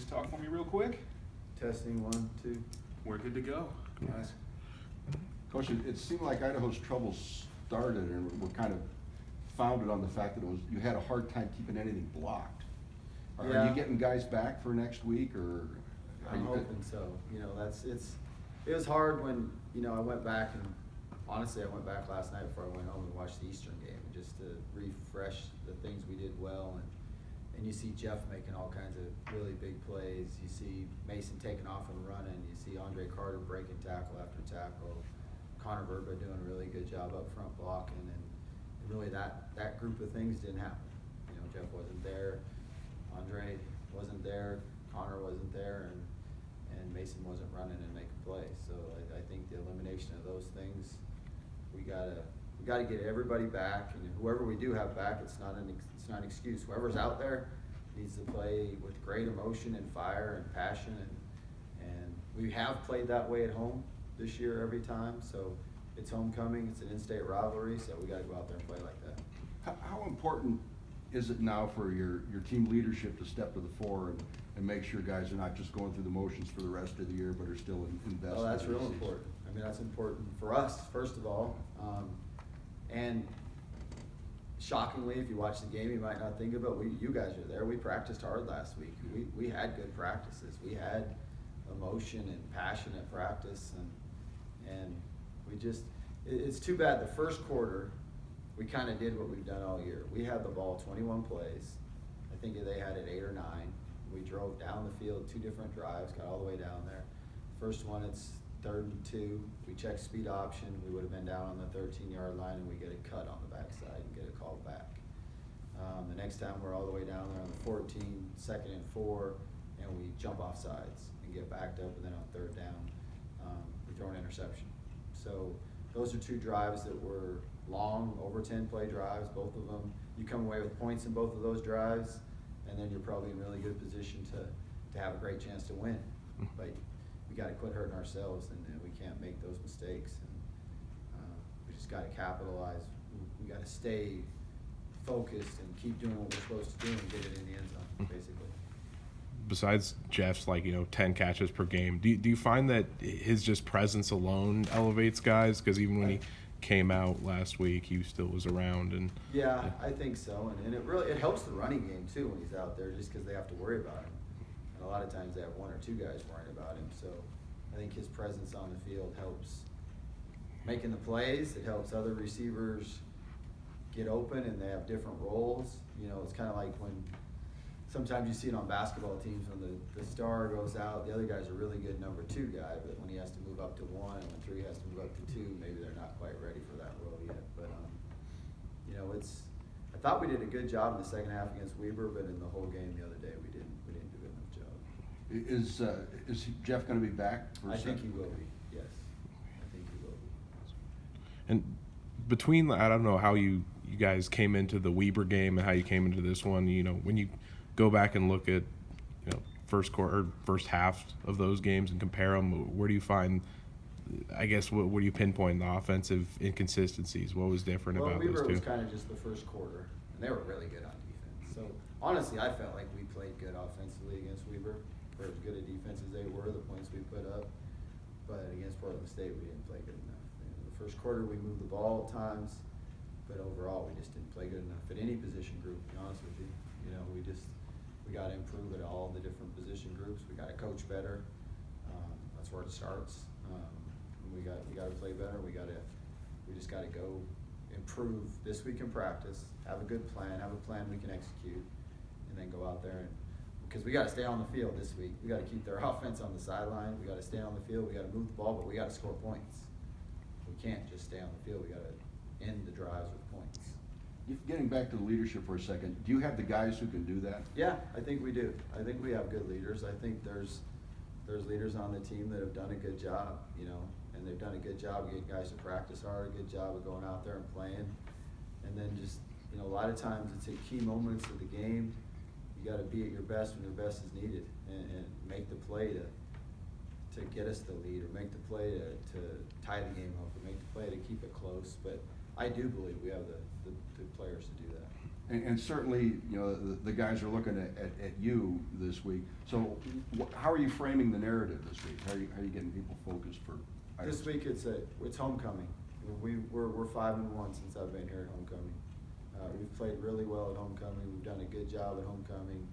just talk for me real quick? Testing 1, 2. We're good to go, guys. Coach, it seemed like Idaho's troubles started and were kind of founded on the fact that you had a hard time keeping anything blocked. Are you getting guys back for next week, or? I'm hoping so. You know, it was hard when, you know, I went back and honestly I went back last night before I went home and watched the Eastern game just to refresh the things we did well, and you see Jeff making all kinds of really big plays. You see Mason taking off and running. You see Andre Carter breaking tackle after tackle. Connor Verba doing a really good job up front blocking, and really that group of things didn't happen. You know, Jeff wasn't there, Andre wasn't there, Connor wasn't there, and Mason wasn't running and making plays. So I think the elimination of those things, we gotta get everybody back, and whoever we do have back, it's not an excuse. Whoever's out there needs to play with great emotion and fire and passion, and we have played that way at home this year every time. So it's homecoming, it's an in-state rivalry, so we gotta go out there and play like that. How important is it now for your team leadership to step to the fore and make sure guys are not just going through the motions for the rest of the year, but are still invested? Oh, that's real important. I mean, that's important for us, first of all. And shockingly, if you watch the game, you might not think of it. You guys are there. We practiced hard last week. We had good practices. We had emotion and passion at practice, and we just, it's too bad the first quarter we kind of did what we've done all year. We had the ball 21 plays. I think they had it 8 or 9. We drove down the field 2 different drives, got all the way down there. First one, it's 3rd and 2. We checked speed option. We would have been down on the 13-yard line, and we get a cut on the backside and get a call back. The next time we're all the way down there on the 14, 2nd and 4, and we jump off sides and get backed up, and then on 3rd down, we throw an interception. So those are 2 drives that were long, over 10-play drives, both of them. You come away with points in both of those drives, and then you're probably in really good position to have a great chance to win. But we got to quit hurting ourselves, and we can't make those mistakes. And we just got to capitalize. We got to stay focused and keep doing what we're supposed to do and get it in the end zone, basically. Besides Jeff's 10 catches per game, do you find that his just presence alone elevates guys? Because even when he came out last week, he still was around. And yeah, I think so, and it helps the running game too when he's out there, just because they have to worry about him. And a lot of times they have 1 or 2 guys worrying about him. So I think his presence on the field helps making the plays. It helps other receivers get open, and they have different roles. You know, it's kind of like when sometimes you see it on basketball teams when the star goes out, the other guy's a really good number 2 guy, but when he has to move up to 1 and when 3 has to move up to 2, maybe they're not quite ready for that role yet. But you know, I thought we did a good job in the second half against Weber, but in the whole game the other day we didn't do a good enough job. Is Jeff going to be back? I think he will be. Yes, I think he will be. And between, I don't know how you guys came into the Weber game and how you came into this one. You know, when you go back and look at first quarter, first half of those games and compare them, where do you find, I guess, what do you pinpoint the offensive inconsistencies? What was different about those 2? Weber was kind of just the first quarter, and they were really good on defense. So honestly, I felt like we played good offensively against Weber. For as good a defense as they were, the points we put up. But against Portland State, we didn't play good enough. In the first quarter, we moved the ball at times, but overall, we just didn't play good enough at any position group, to be honest with you. You know, we got to improve at all the different position groups. We got to coach better. That's where it starts. We got to play better. We just got to go improve this week in practice. Have a good plan. Have a plan we can execute, and then go out there because we got to stay on the field this week. We got to keep their offense on the sideline. We got to stay on the field. We got to move the ball, but we got to score points. We can't just stay on the field. We got to end the drives with points. Getting back to the leadership for a second, do you have the guys who can do that? Yeah, I think we do. I think we have good leaders. I think there's leaders on the team that have done a good job, you know, and they've done a good job of getting guys to practice hard, a good job of going out there and playing. And then just, you know, a lot of times it's at key moments of the game, you got to be at your best when your best is needed and make the play to get us the lead, or make the play to tie the game up, or make the play to keep it close. But I do believe we have the players to do that. And certainly, you know, the guys are looking at you this week. So how are you framing the narrative this week? How are you getting people focused for Idaho This week it's homecoming. We're 5-1 since I've been here at homecoming. We've played really well at homecoming. We've done a good job at homecoming.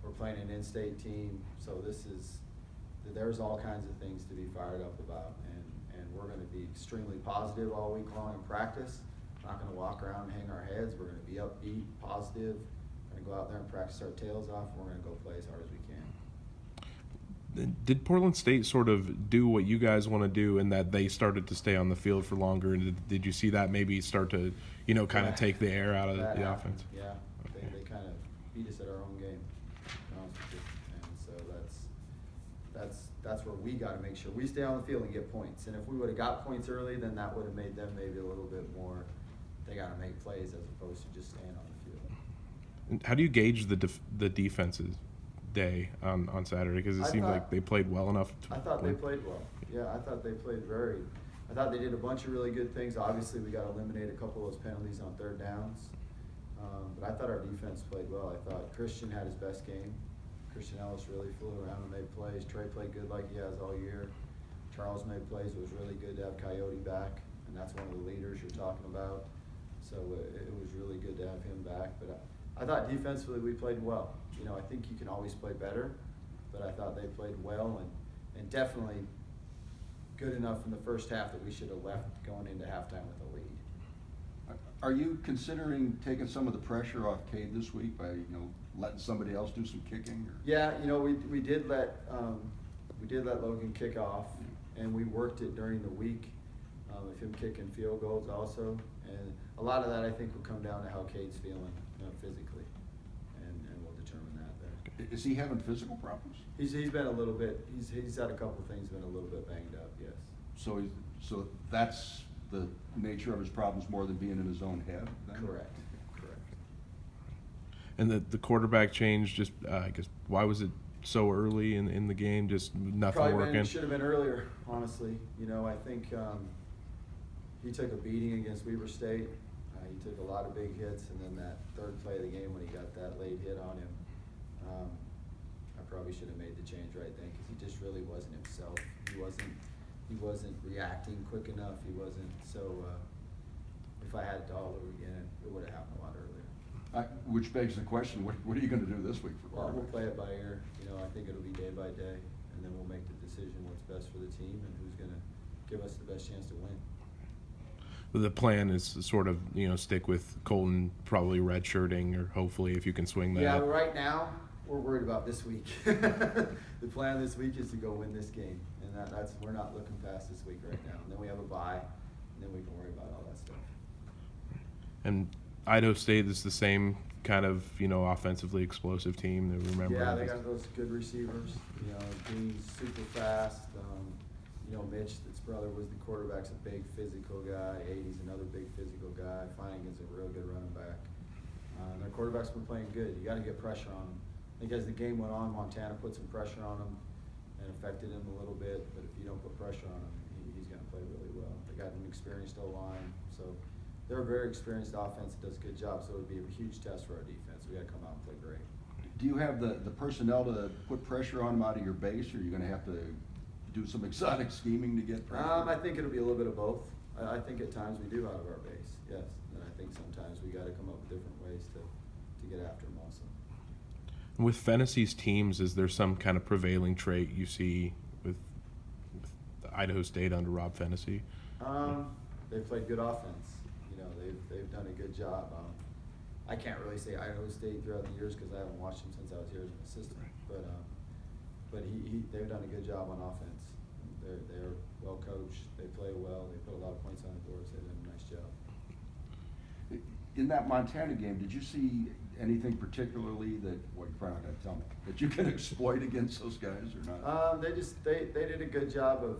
We're playing an in-state team, so there's all kinds of things to be fired up about, and we're going to be extremely positive all week long in practice. We're not going to walk around and hang our heads. We're going to be upbeat, positive. We're going to go out there and practice our tails off, and we're going to go play as hard as we can. Did Portland State sort of do what you guys want to do in that they started to stay on the field for longer? And did you see that maybe start to, you know, kind of take the air out of the offense? Yeah, they kind of beat us at our own game, to be honest with you. And so that's where we got to make sure we stay on the field and get points. And if we would have got points early, then that would have made them maybe a little bit more. They got to make plays as opposed to just staying on the field. And how do you gauge the defenses day on Saturday? Because it seemed like they played well enough. I thought they played well. Yeah, I thought they played I thought they did a bunch of really good things. Obviously, we got to eliminate a couple of those penalties on third downs. But I thought our defense played well. I thought Christian had his best game. Christian Ellis really flew around and made plays. Trey played good like he has all year. Charles made plays. It was really good to have Coyote back, and that's one of the leaders you're talking about. So it was really good to have him back. But I thought defensively we played well. You know, I think you can always play better, but I thought they played well and definitely good enough in the first half that we should have left going into halftime with a lead. Are you considering taking some of the pressure off Cade this week by, you know, letting somebody else do some kicking? Or? Yeah, you know, we did let Logan kick off, and we worked it during the week with him kicking field goals also, and a lot of that I think will come down to how Cade's feeling physically, and we'll determine that there. Is he having physical problems? He's been a little bit. He's had a couple of things, been a little bit banged up. Yes. So that's the nature of his problems more than being in his own head? Then? Correct. And the quarterback change, just I guess, why was it so early in the game? Just nothing working? Should have been earlier, honestly. You know, I think he took a beating against Weber State. He took a lot of big hits, and then that third play of the game when he got that late hit on him, I probably should have made the change right then because he just really wasn't himself. He wasn't reacting quick enough. He wasn't. So if I had it all over again, it would have happened a lot earlier. Which begs the question: what are you going to do this week for quarterback? We'll play it by ear. You know, I think it'll be day by day, and then we'll make the decision what's best for the team and who's going to give us the best chance to win. The plan is to sort of, you know, stick with Colton probably redshirting, or hopefully if you can swing that. Yeah, but right now we're worried about this week. The plan this week is to go win this game, and that's we're not looking past this week right now. And then we have a bye, and then we can worry about all that stuff. And Idaho State is the same kind of, you know, offensively explosive team that remember. Yeah, they got those good receivers. You know, Dean's super fast. You know, Mitch, that's brother, was the quarterback's a big physical guy. 80's another big physical guy. Flanagan's a real good running back. Their quarterback's been playing good. You got to get pressure on him. I think as the game went on, Montana put some pressure on him and affected him a little bit. But if you don't put pressure on him, he's going to play really well. They got an experienced O-line, so they're a very experienced offense that does a good job. So it would be a huge test for our defense. We got to come out and play great. Do you have the personnel to put pressure on him out of your base, or are you going to have to do some exotic scheming to get pressure? I think it'll be a little bit of both. I think at times we do out of our base, yes. And I think sometimes we got to come up with different ways to get after them also. With Fennessy's teams, is there some kind of prevailing trait you see with Idaho State under Rob Fennessy? They've played good offense. You know, they've done a good job. I can't really say Idaho State throughout the years because I haven't watched them since I was here as an assistant. But they've done a good job on offense. They're well coached. They play well. They put a lot of points on the board. So they've done a nice job. In that Montana game, did you see anything particularly that, well, you're probably not going to tell me, that you can exploit against those guys or not? They did a good job of,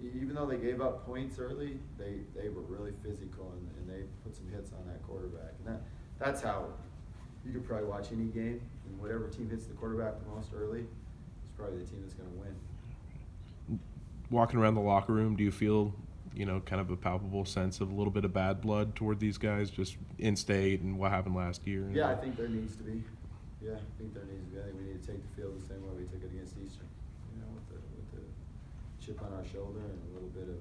even though they gave up points early, they were really physical and they put some hits on that quarterback. And that's how you could probably watch any game, and whatever team hits the quarterback the most early is probably the team that's going to win. Walking around the locker room, do you feel kind of a palpable sense of a little bit of bad blood toward these guys, just in state and what happened last year? Yeah, I think there needs to be. Yeah, I think there needs to be. I think we need to take the field the same way we took it against Eastern. With the chip on our shoulder and a little bit of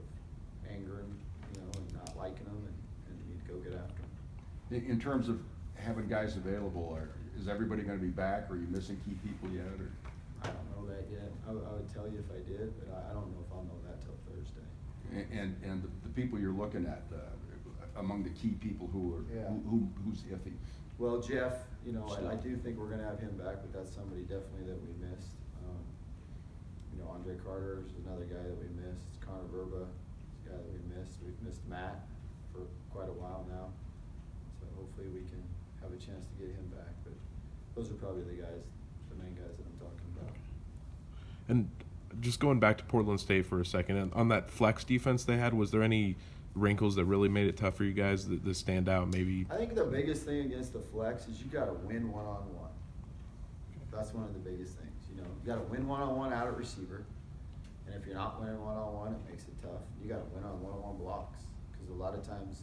anger and and not liking them, and need to go get after them. In terms of having guys available, is everybody going to be back? Are you missing key people yet? Or? I don't know that yet. I would tell you if I did, but I don't know if I'll know that till Thursday. And the people you're looking at, among the key people who are who's iffy? Well, Jeff, I do think we're going to have him back, but that's somebody definitely that we missed. Andre Carter is another guy that we missed. Connor Verba is a guy that we missed. We've missed Matt for quite a while now, so hopefully we can have a chance to get him back. But those are probably the main guys that I'm talking about. And just going back to Portland State for a second, and on that flex defense they had, was there any wrinkles that really made it tough for you guys that stand out? Maybe. I think the biggest thing against the flex is you got to win one-on-one. That's one of the biggest things. You got to win one-on-one out at receiver, and if you're not winning one-on-one, it makes it tough. You got to win on one-on-one blocks, because a lot of times,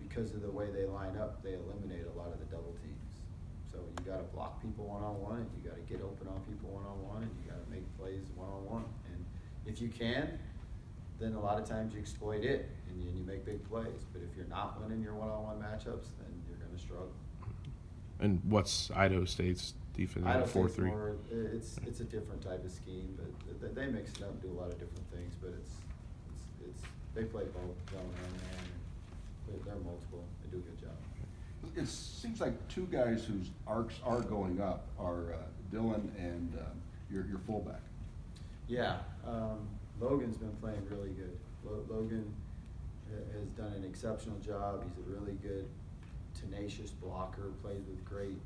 because of the way they line up, they eliminate a lot of the double teams. So you got to block people one-on-one, and you got to get open on people one-on-one, and you got to make plays one-on-one. And if you can, then a lot of times you exploit it, and you make big plays. But if you're not winning your one-on-one matchups, then you're going to struggle. And what's Idaho State's defense? Idaho 4-3. It's a different type of scheme, but they mix it up and do a lot of different things. But it's they play both zone and man. They're multiple. They do a good job. It seems like two guys whose arcs are going up are Dylan and your fullback. Yeah, Logan's been playing really good. Logan has done an exceptional job. He's a really good, tenacious blocker, plays with great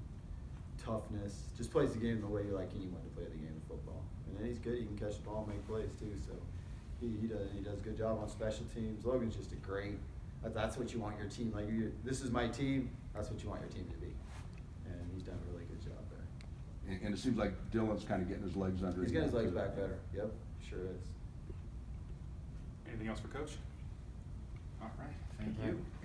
toughness, just plays the game the way you like anyone to play the game of football. And then he's good. He can catch the ball and make plays too. So he does a good job on special teams. Logan's just a great. That's what you want your team. Like, this is my team. That's what you want your team to be. And he's done a really good job there. And it seems like Dylan's kind of getting his legs under him. He's getting his legs back better. Yep, sure is. Anything else for Coach? All right, thank you.